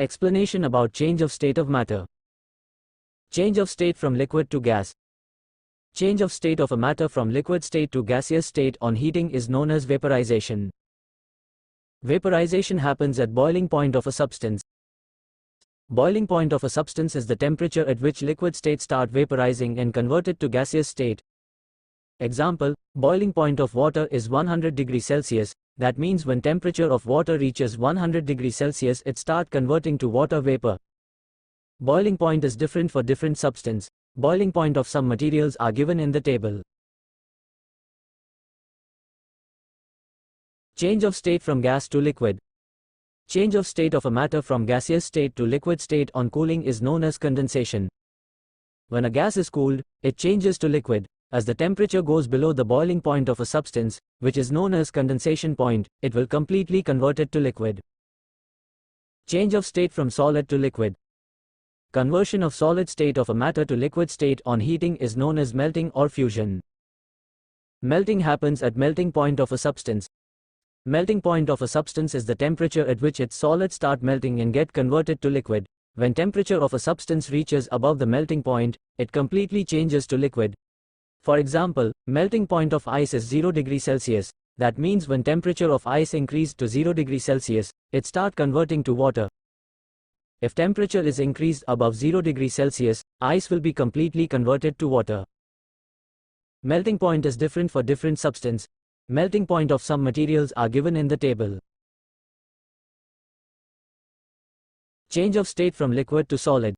Explanation about change of state of matter. Change of state from liquid to gas. Change of state of a matter from liquid state to gaseous state on heating is known as vaporization. Vaporization happens at boiling point of a substance. Boiling point of a substance is the temperature at which liquid state start vaporizing and converted to gaseous state. Example, boiling point of water is 100 degrees Celsius. That means when temperature of water reaches 100 degrees Celsius it start converting to water vapor. Boiling point is different for different substance. Boiling point of some materials are given in the table. Change of state from gas to liquid. Change of state of a matter from gaseous state to liquid state on cooling is known as condensation. When a gas is cooled, it changes to liquid. As the temperature goes below the boiling point of a substance, which is known as condensation point, it will completely convert it to liquid. Change of state from solid to liquid. Conversion of solid state of a matter to liquid state on heating is known as melting or fusion. Melting happens at melting point of a substance. Melting point of a substance is the temperature at which its solids start melting and get converted to liquid. When temperature of a substance reaches above the melting point, it completely changes to liquid. For example, melting point of ice is 0 degrees Celsius. That means when temperature of ice increased to 0 degrees Celsius, it start converting to water. If temperature is increased above 0 degrees Celsius, ice will be completely converted to water. Melting point is different for different substance. Melting point of some materials are given in the table. Change of state from liquid to solid.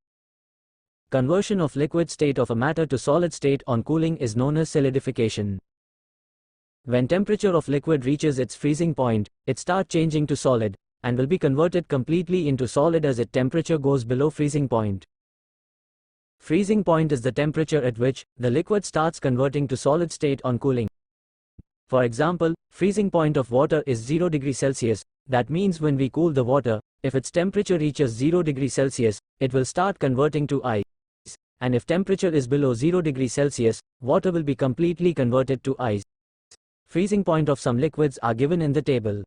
Conversion of liquid state of a matter to solid state on cooling is known as solidification. When temperature of liquid reaches its freezing point, it starts changing to solid, and will be converted completely into solid as its temperature goes below freezing point. Freezing point is the temperature at which the liquid starts converting to solid state on cooling. For example, freezing point of water is 0 degrees Celsius. That means when we cool the water, if its temperature reaches 0 degrees Celsius, it will start converting to ice. And if temperature is below 0 degrees Celsius, water will be completely converted to ice. Freezing point of some liquids are given in the table.